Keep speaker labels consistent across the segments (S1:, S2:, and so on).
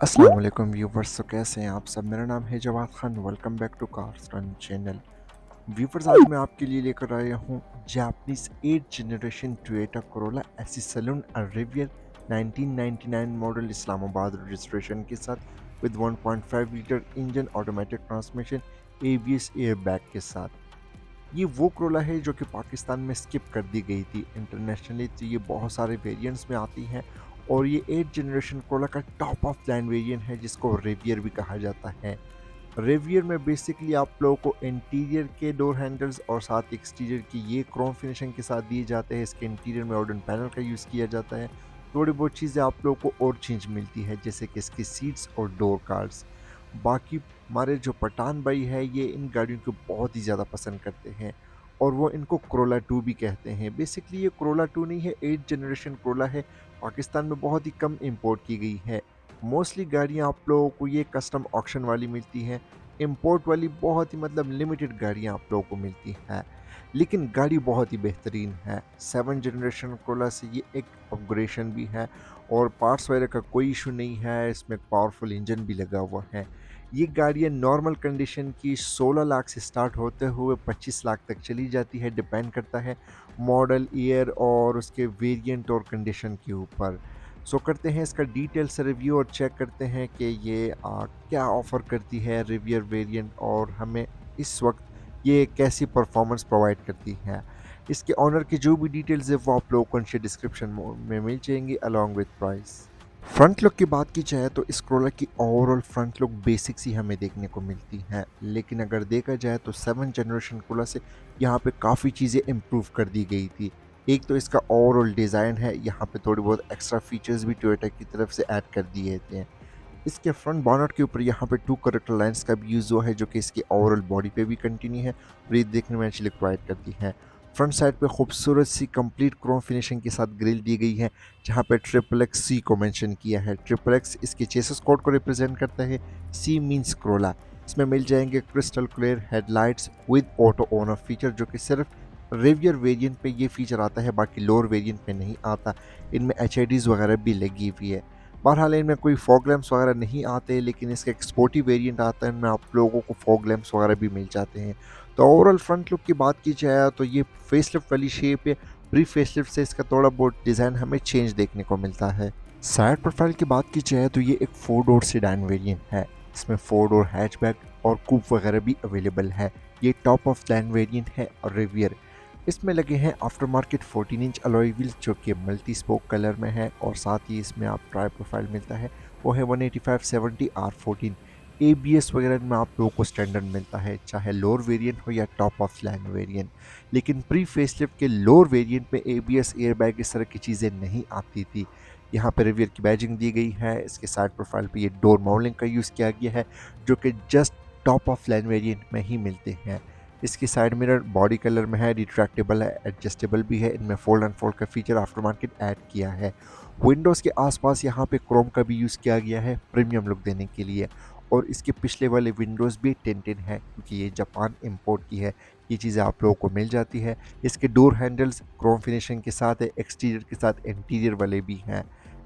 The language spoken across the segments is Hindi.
S1: अस्सलाम वालेकुम व्यूवर्स। तो कैसे हैं आप सब? मेरा नाम है Jawad Khan. Welcome back to cars run channel. Viewers, आज मैं आपके लिए लेकर आया हूँ Japanese 8 generation Toyota Corolla AC saloon अरेवियर 1999 मॉडल, इस्लामाबाद रजिस्ट्रेशन के साथ with 1.5 litre engine, automatic transmission, ABS airbag के साथ। ये वो कोरोला है जो कि पाकिस्तान में स्किप कर दी गई थी। इंटरनेशनली तो ये बहुत सारे वेरिएंट्स में आती हैं और ये 8 जनरेशन कोरोला का टॉप ऑफ लाइन वेरिएंट है जिसको रेवियर भी कहा जाता है। रेवियर में बेसिकली आप लोगों को इंटीरियर के डोर हैंडल्स और साथ एक्सटीरियर की ये क्रोम फिनिशिंग के साथ दिए जाते हैं। इसके इंटीरियर में वुडन पैनल का यूज़ किया जाता है। थोड़ी बहुत चीज़ें आप लोगों को और चेंज मिलती है, जैसे कि इसकी सीट्स और डोर कार्ड्स। बाकी हमारे जो पठान भाई है ये इन गाड़ियों को बहुत ही ज़्यादा पसंद करते हैं और वो इनको कोरोला 2 भी कहते हैं। बेसिकली ये कोरोला 2 नहीं है, 8 जनरेशन कोरोला है। पाकिस्तान में बहुत ही कम इंपोर्ट की गई है। मोस्टली गाड़ियाँ आप लोगों को ये कस्टम ऑक्शन वाली मिलती हैं। इंपोर्ट वाली बहुत ही लिमिटेड गाड़ियाँ आप लोगों को मिलती हैं, लेकिन गाड़ी बहुत ही बेहतरीन है। 7 जनरेशन कोरोला से ये एक अपग्रेडेशन भी है और पार्ट्स वगैरह का कोई इशू नहीं है। इसमें पावरफुल इंजन भी लगा हुआ है। ये गाड़ियाँ नॉर्मल कंडीशन की 16 लाख से स्टार्ट होते हुए 25 लाख तक चली जाती है। डिपेंड करता है मॉडल, ईयर और उसके वेरिएंट और कंडीशन के ऊपर। सो करते हैं इसका डिटेल से रिव्यू और चेक करते हैं कि ये क्या ऑफ़र करती है रिवियर वेरिएंट और हमें इस वक्त ये कैसी परफॉर्मेंस प्रोवाइड करती है। इसके ऑनर की जो भी डिटेल्स है वो आप लोगों को नीचे डिस्क्रिप्शन में मिल जाएंगी along with price. Front look की बात की जाए तो इस कोरोला की ओवरऑल फ्रंट लुक बेसिक्स ही हमें देखने को मिलती है, लेकिन अगर देखा जाए तो 7 जनरेशन कोरोला से यहाँ पे काफ़ी चीज़ें इम्प्रूव कर दी गई थी। एक तो इसका ओवरऑल डिज़ाइन है, यहाँ पे थोड़ी बहुत एक्स्ट्रा फीचर्स भी टोयोटा की तरफ से ऐड कर दिए थे। इसके फ्रंट बॉनट के ऊपर यहाँ पे 2 करेक्टर लाइन्स का भी यूज़ हुआ है जो कि इसकी ओवरऑल बॉडी पे भी कंटिन्यू है और ये देखने में एक्चुअली प्रोवाइड करती है। फ्रंट साइड पे खूबसूरत सी कंप्लीट क्रोम फिनिशिंग के साथ ग्रिल दी गई है, जहाँ पे ट्रिपल एक्स सी को मेंशन किया है। ट्रिपल एक्स इसके चेसिस कोड को रिप्रेजेंट करता है, सी मीन्स क्रोला। इसमें मिल जाएंगे crystal clear headlights with auto on off feature, जो कि सिर्फ रेवियर वेरिएंट पे ये फीचर आता है, बाकी लोअर वेरिएंट पे नहीं आता। इनमें एच वगैरह भी लगी हुई है। बहरहाल इनमें कोई फॉग लैंप्स वगैरह नहीं आते, लेकिन इसका एक स्पोर्टी वेरिएंट आता है, इनमें आप लोगों को फॉग लैंप्स वगैरह भी मिल जाते हैं। तो ओवरऑल फ्रंट लुक की बात की जाए तो ये फेसलिफ्ट वाली शेप है। प्री फेसलिफ्ट से इसका थोड़ा बहुत डिज़ाइन हमें चेंज देखने को मिलता है। साइड प्रोफाइल की बात की जाए तो ये एक 4 डोर सेडान वेरिएंट है। इसमें 4 डोर हैचबैक और कूप वगैरह भी अवेलेबल है। ये टॉप ऑफ लाइन वेरिएंट है और रिवियर। इसमें लगे हैं after market 14 inch alloy wheels जो कि मल्टी स्पोक कलर में है और साथ ही इसमें आप ट्राई प्रोफाइल मिलता है वो है 185/70 R14। ABS वगैरह में आप लोगों को स्टैंडर्ड मिलता है, चाहे लोअर वेरिएंट हो या टॉप ऑफ लाइन वेरिएंट। लेकिन प्री फेसलिफ्ट के लोअर वेरिएंट में ABS एयरबैग इस तरह की चीज़ें नहीं आती थी। यहाँ पर रिवियर की बैजिंग दी गई है। इसके साइड प्रोफाइल पे ये डोर माउंटिंग का यूज़ किया गया है जो कि just top of line variant में ही मिलते हैं। इसकी साइड मिरर बॉडी कलर में है, रिट्रैक्टेबल है, एडजस्टेबल भी है। इनमें फोल्ड एंड फोल्ड का फीचर आफ्टर मार्केट ऐड किया है। विंडोज़ के आसपास यहाँ पे क्रोम का भी यूज़ किया गया है प्रीमियम लुक देने के लिए। और इसके पिछले वाले विंडोज़ भी टिंटेड है क्योंकि ये जापान इंपोर्ट की है। ये चीज़ें आप लोगों को मिल जाती है। इसके डोर हैंडल्स क्रोम फिनिशिंग के साथ है, एक्सटीरियर के साथ इंटीरियर वाले भी हैं।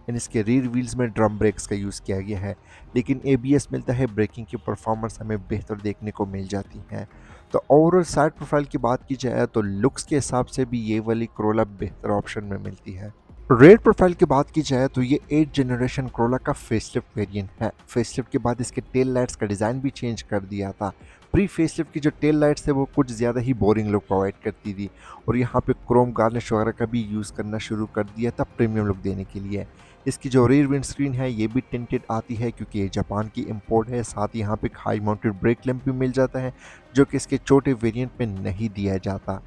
S1: इन इसके रियर व्हील्स में ड्रम ब्रेक्स का यूज़ किया गया है, लेकिन ABS मिलता है। ब्रेकिंग की परफॉर्मेंस हमें बेहतर देखने को मिल जाती है। तो ओवरऑल साइड प्रोफाइल की बात की जाए तो लुक्स के हिसाब से भी ये वाली कोरोला बेहतर ऑप्शन में मिलती है। रेयर प्रोफाइल की बात की जाए तो ये 8 जनरेशन कोरोला का फेसलिफ्ट वेरिएंट है। फेसलिफ्ट के बाद इसके टेल लाइट्स का डिज़ाइन भी चेंज कर दिया था। प्री फेसलिफ्ट की जो टेल लाइट्स थे वो कुछ ज़्यादा ही बोरिंग लुक प्रोवाइड करती थी और यहाँ पे क्रोम गार्निश वगैरह का भी यूज़ करना शुरू कर दिया था प्रीमियम लुक देने के लिए। इसकी जो रियर विंड स्क्रीन है ये भी टिंटेड आती है क्योंकि ये जापान की इंपोर्ट है। साथ ही यहाँ पे हाई माउंटेड ब्रेक लैंप भी मिल जाता है जो कि इसके छोटे वेरिएंट में नहीं दिया जाता।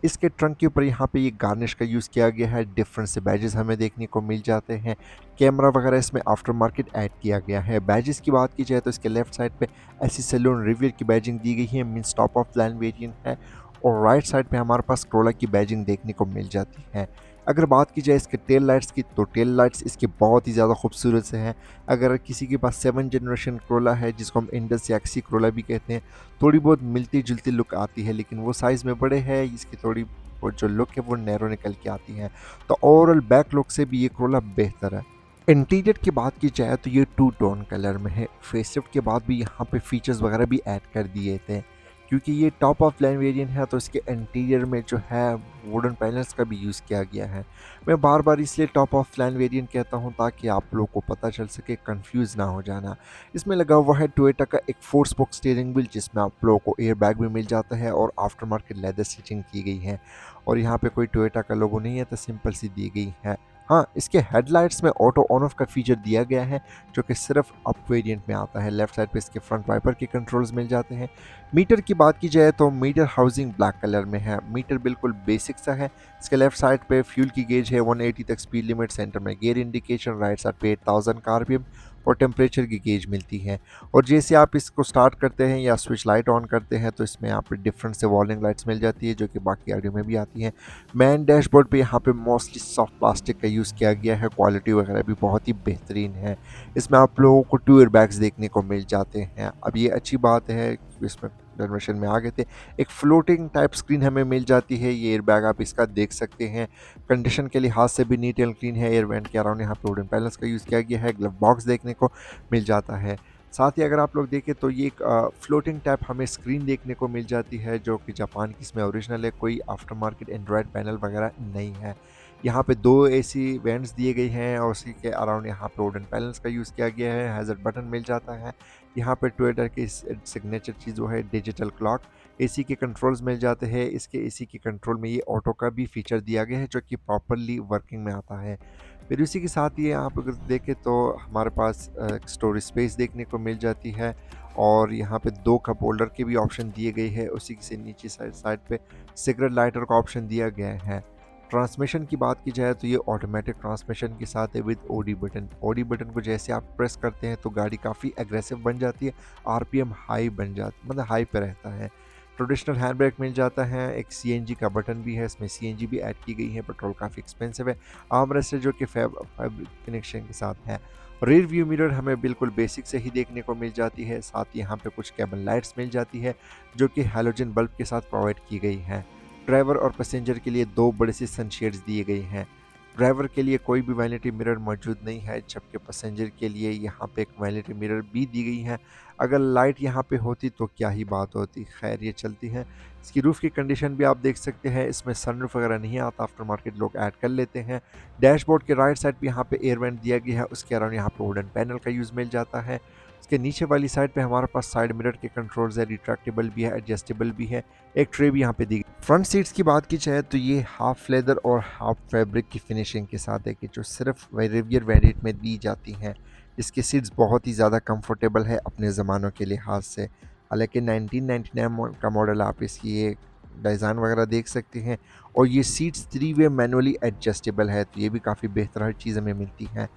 S1: इसके ट्रंक के ऊपर यहाँ पे ये गार्निश का यूज़ किया गया है। डिफरेंट से बैजेस हमें देखने को मिल जाते हैं। कैमरा वगैरह इसमें आफ्टर मार्केट ऐड किया गया है। बैजेस की बात की जाए तो इसके लेफ्ट साइड पे ऐसी सैलून रिवियर की बैजिंग दी गई है, means top of line variant है। और राइट साइड पे हमारे पास क्रोला की बैजिंग देखने को मिल जाती है। अगर बात की जाए इसके टेल लाइट्स की तो टेल लाइट्स इसके बहुत ही ज़्यादा खूबसूरत से हैं। अगर किसी के पास 7 जनरेशन क्रोला है जिसको हम इंडस या एक्सी क्रोला भी कहते हैं, थोड़ी बहुत मिलती जुलती लुक आती है, लेकिन वो साइज़ में बड़े हैं। इसकी थोड़ी वो जो लुक है वो नैरो निकल के आती है। तो ओवरऑल बैक लुक से भी ये क्रोला बेहतर है। इंटीरियर की बात की जाए तो ये टू टोन कलर में है। फेसलिफ्ट के बाद भी यहाँ पे फीचर्स वगैरह भी ऐड कर दिए थे, क्योंकि ये टॉप ऑफ लाइन वेरिएंट है तो इसके इंटीरियर में जो है वुडन पैनल्स का भी यूज़ किया गया है। मैं बार बार इसलिए टॉप ऑफ लाइन वेरिएंट कहता हूँ ताकि आप लोग को पता चल सके, कंफ्यूज ना हो जाना। इसमें लगा हुआ है टोयोटा का एक 4 स्पोक स्टीयरिंग व्हील, जिसमें आप लोगों को एयर बैग भी मिल जाता है और आफ्टर मार्केट लेदर स्टिचिंग की गई है। और यहाँ पे कोई टोयोटा का लोगो नहीं है तो सिंपल सी दी गई है। हाँ, इसके हेडलाइट्स में ऑटो ऑन ऑफ का फीचर दिया गया है, जो कि सिर्फ अप वेरिएंट में आता है। लेफ्ट साइड पे इसके फ्रंट वाइपर के कंट्रोल्स मिल जाते हैं। मीटर की बात की जाए तो मीटर हाउसिंग ब्लैक कलर में है। मीटर बिल्कुल बेसिक सा है। इसके लेफ्ट साइड पे फ्यूल की गेज है 180 तक स्पीड लिमिट, सेंटर में गियर इंडिकेशन, राइट साइड पे 8000 का आरपीएम और टेम्परेचर की गेज मिलती है। और जैसे आप इसको स्टार्ट करते हैं या स्विच लाइट ऑन करते हैं तो इसमें यहाँ पे डिफरेंट से वार्निंग लाइट्स मिल जाती है, जो कि बाकी ऑडियो में भी आती हैं। मैन डैशबोर्ड पे यहाँ पे मोस्टली सॉफ्ट प्लास्टिक का यूज़ किया गया है। क्वालिटी वगैरह भी बहुत ही बेहतरीन है। इसमें आप लोगों को टू एयर बैग्स देखने को मिल जाते हैं। अब ये अच्छी बात है कि इसमें जनरेशन में आ गए थे। एक फ्लोटिंग टाइप स्क्रीन हमें मिल जाती है। ये एयर बैग आप इसका देख सकते हैं। कंडीशन के लिहाज से भी नीट एंड क्लीन है। एयर वेंट के अराउंड यहाँ पे वुडन पैनल्स का यूज़ किया गया है। ग्लव बॉक्स देखने को मिल जाता है। साथ ही अगर आप लोग देखें तो ये एक फ्लोटिंग टाइप हमें स्क्रीन देखने को मिल जाती है, जो कि जापान की इसमें ओरिजिनल है। कोई आफ्टर मार्केट एंड्रॉयड पैनल वगैरह नहीं है। यहाँ पे 2 एसी वेंट्स दिए गए हैं और उसी के अराउंड यहाँ पे वुडन पैनल्स का यूज़ किया गया है। हैज़र्ड बटन मिल जाता है। यहाँ पे टोयोटा की सिग्नेचर चीज़ वो है डिजिटल क्लॉक। एसी के कंट्रोल्स मिल जाते हैं। इसके एसी के कंट्रोल में ये ऑटो का भी फीचर दिया गया है, जो कि प्रॉपरली वर्किंग में आता है। फिर इसी के साथ ये आप अगर देखें तो हमारे पास स्टोरेज स्पेस देखने को मिल जाती है। और यहाँ पे 2 कप होल्डर के भी ऑप्शन दिए गए हैं। उसी से नीचे साइड पे सिगरेट लाइटर का ऑप्शन दिया गया है। ट्रांसमिशन की बात की जाए तो ये ऑटोमेटिक ट्रांसमिशन के साथ है with OD button. OD button को जैसे आप प्रेस करते हैं तो गाड़ी काफ़ी एग्रेसिव बन जाती है। आरपीएम हाई बन जाती, मतलब हाई पे रहता है। ट्रेडिशनल हैंड ब्रेक मिल जाता है। एक सीएनजी का बटन भी है, इसमें सीएनजी भी ऐड की गई है। पेट्रोल काफ़ी एक्सपेंसिव है। आर्म रेस्ट है जो कि फैब्रिक कनेक्शन के साथ है। रियर व्यू मिरर हमें बिल्कुल बेसिक से ही देखने को मिल जाती है। साथ ही यहाँ पे कुछ कैबन लाइट्स मिल जाती है, जो कि हैलोजन बल्ब के साथ प्रोवाइड की गई है। ड्राइवर और पैसेंजर के लिए 2 बड़े से सनशेड्स दिए गए हैं। ड्राइवर के लिए कोई भी वैनिटी मिरर मौजूद नहीं है, जबकि पैसेंजर के लिए यहाँ पे एक वैनिटी मिरर भी दी गई है। अगर लाइट यहाँ पे होती तो क्या ही बात होती, खैर ये चलती है। इसकी रूफ़ की कंडीशन भी आप देख सकते हैं। इसमें सनरूफ वगैरह नहीं आता, आफ्टर मार्केट लोग ऐड कर लेते हैं। डैशबोर्ड के राइट साइड पे यहाँ पे एयर वेंट दिया गया है। उसके अराउंड यहाँ पे वुडन पैनल का यूज़ मिल जाता है। इसके नीचे वाली साइड पे हमारे पास साइड मिरर के कंट्रोल्स है। रिट्रैक्टेबल भी है, एडजस्टेबल भी है। एक ट्रे भी यहाँ पे दी गई। फ्रंट सीट्स की बात की जाए तो ये हाफ लेदर और हाफ फैब्रिक की फिनिशिंग के साथ है, कि जो सिर्फ रिवियर वेरिएंट में दी जाती हैं। इसकी सीट्स बहुत ही ज़्यादा कंफर्टेबल है अपने ज़मानों के लिहाज से। हालांकि 1999 का मॉडल, आप इसकी ये डिज़ाइन वगैरह देख सकते हैं। और ये सीट्स 3 वे मैनुअली एडजस्टेबल है, तो ये भी काफ़ी बेहतर चीज़ हमें मिलती है।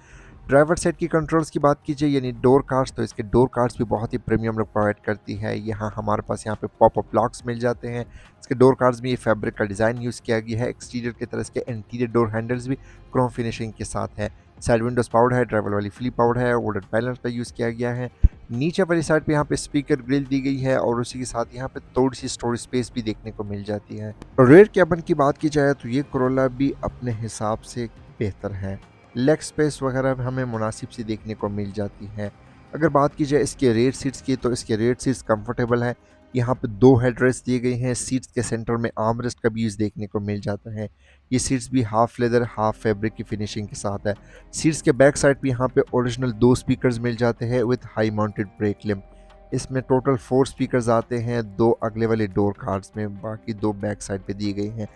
S1: ड्राइवर साइड की कंट्रोल्स की बात कीजिए, यानी डोर कार्ड्स, तो इसके डोर कार्ड्स भी बहुत ही प्रीमियम लुक प्रोवाइड करती है। यहाँ हमारे पास यहाँ पे पॉपअप लॉक्स मिल जाते हैं। इसके डोर कार्ड्स में ये फैब्रिक का डिज़ाइन यूज़ किया गया है। एक्सटीरियर की तरह इसके इंटीरियर डोर हैंडल्स भी क्रोम फिनिशिंग के साथ है। साइड विंडोज पाउड है, ड्राइवर वाली फ्लिप पाउड है, वुडन पैनल का यूज़ किया गया है। नीचे वाली साइड पे यहाँ पे स्पीकर ग्रिल दी गई है और उसी के साथ यहाँ पे थोड़ी सी स्टोरेज स्पेस भी देखने को मिल जाती है। रेयर कैबिन की बात की जाए तो ये कोरोला भी अपने हिसाब से बेहतर है। लेग स्पेस वगैरह हमें मुनासिब सी देखने को मिल जाती है। अगर बात की जाए इसके रेयर सीट्स की तो इसके रेयर सीट्स कंफर्टेबल है। यहाँ पे 2 हेडरेस्ट दिए गए हैं। सीट्स के सेंटर में आर्म रेस्ट का भी यूज़ देखने को मिल जाता है। ये सीट्स भी हाफ लेदर हाफ फैब्रिक की फिनिशिंग के साथ है। सीट्स के बैक साइड पे यहाँ पे ओरिजिनल 2 स्पीकर्स मिल जाते हैं विद हाई माउंटेड ब्रेक लिम। इसमें टोटल 4 स्पीकर्स आते हैं, 2 अगले वाले डोर कार्ड्स में, बाकी 2 बैक साइड पे दिए गए हैं।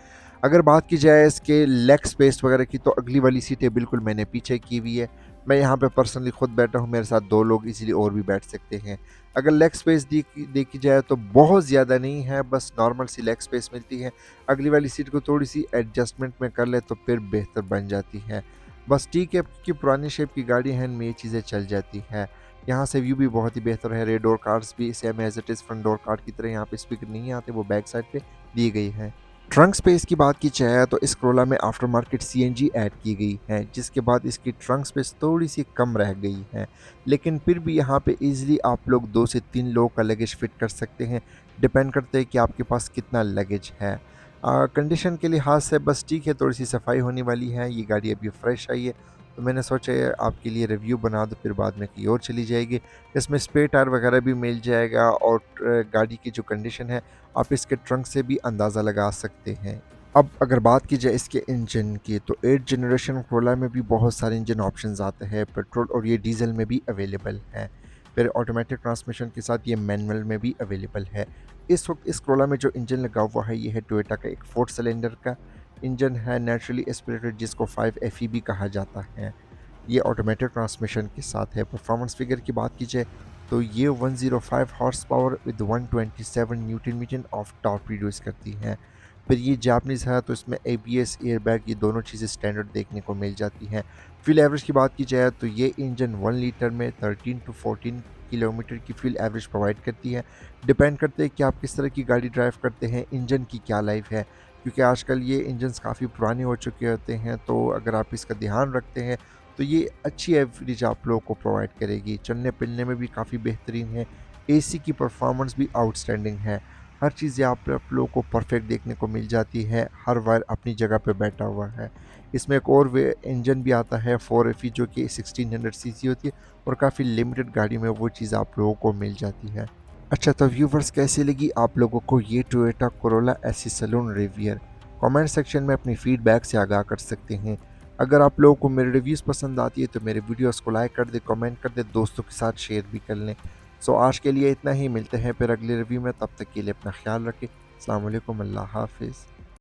S1: अगर बात की जाए इसके लेग स्पेस वगैरह की तो अगली वाली सीटें बिल्कुल मैंने पीछे की हुई है। मैं यहाँ पे पर्सनली खुद बैठा हूँ, मेरे साथ 2 लोग इजीली और भी बैठ सकते हैं। अगर लेग स्पेस देखी जाए तो बहुत ज़्यादा नहीं है, बस नॉर्मल सी लेग स्पेस मिलती है। अगली वाली सीट को थोड़ी सी एडजस्टमेंट में कर ले तो फिर बेहतर बन जाती है। बस ठीक है, क्योंकि पुरानी शेप की गाड़ी है, इनमें ये चीज़ें चल जाती है। यहाँ से व्यू भी बहुत ही बेहतर है। रेयर डोर कार्ड्स भी same as it is front door card की तरह, यहाँ पे स्पीकर नहीं आते, वो बैक साइड पे दी गई है। ट्रंक स्पेस की बात की जाए तो इस कोरोला में आफ्टर मार्केट सीएनजी ऐड की गई है, जिसके बाद इसकी ट्रंक स्पेस थोड़ी सी कम रह गई है। लेकिन फिर भी यहाँ पे इजीली आप लोग 2 से 3 लोगों का लगेज फिट कर सकते हैं। डिपेंड करते हैं कि आपके पास कितना लगेज है। कंडीशन के लिहाज से बस ठीक है, थोड़ी सी सफाई होने वाली है। ये गाड़ी अभी फ्रेश आई है, तो मैंने सोचा ये आपके लिए रिव्यू बना दूँ, फिर बाद में कहीं और चली जाएगी। इसमें स्पेयर टायर वगैरह भी मिल जाएगा और गाड़ी की जो कंडीशन है आप इसके ट्रंक से भी अंदाज़ा लगा सकते हैं। अब अगर बात की जाए इसके इंजन की, तो 8 जनरेशन कोरोला में भी बहुत सारे इंजन ऑप्शंस आते हैं, पेट्रोल और ये डीजल में भी अवेलेबल है। फिर ऑटोमेटिक ट्रांसमिशन के साथ ये मैनुअल में भी अवेलेबल है। इस वक्त इस कोरोला में जो इंजन लगा हुआ है ये है टोयोटा का एक 4 सिलेंडर का इंजन है, नेचुरली एस्पिरेटेड, जिसको 5 FE भी कहा जाता है। ये ऑटोमेटिक ट्रांसमिशन के साथ है। परफॉर्मेंस फिगर की बात की जाए तो ये 105 horsepower with 127 newton metre of torque produce करती है। फिर ये जापानीज़ है तो इसमें ABS, एयरबैग, ये दोनों चीज़ें स्टैंडर्ड देखने को मिल जाती हैं। फ्यूल एवरेज की बात की जाए तो ये इंजन 1 लीटर में 13 टू 14 किलोमीटर की फ्यूल एवरेज प्रोवाइड करती है। डिपेंड करते हैं कि आप किस तरह की गाड़ी ड्राइव करते हैं, इंजन की क्या लाइफ है, क्योंकि आजकल ये इंजन्स काफ़ी पुराने हो चुके होते हैं, तो अगर आप इसका ध्यान रखते हैं तो ये अच्छी एवरेज आप लोगों को प्रोवाइड करेगी। चलने-फिरने में भी काफ़ी बेहतरीन है। AC की परफॉर्मेंस भी आउटस्टैंडिंग है। हर चीज़ यहाँ पे आप लोगों को परफेक्ट देखने को मिल जाती है। हर वायर अपनी जगह पे बैठा हुआ है। इसमें एक और वे इंजन भी आता है 4FE, जो कि 1600 सीसी होती है और काफ़ी लिमिटेड गाड़ी में वो चीज़ आप लोगों को मिल जाती है। अच्छा, तो व्यूवर्स कैसी लगी आप लोगों को ये टोयोटा कोरोला एसी सैलून रिवियर? कमेंट सेक्शन में अपनी फीडबैक से आगाह कर सकते हैं। अगर आप लोगों को मेरे रिव्यूज़ पसंद आती है तो मेरे वीडियोस को लाइक कर दें, कमेंट कर दें, दोस्तों के साथ शेयर भी कर लें। सो आज के लिए इतना ही, मिलते हैं फिर अगले रिव्यू में, तब तक के लिए अपना ख्याल रखें। अस्सलाम वालेकुम, अल्लाह हाफ़िज़।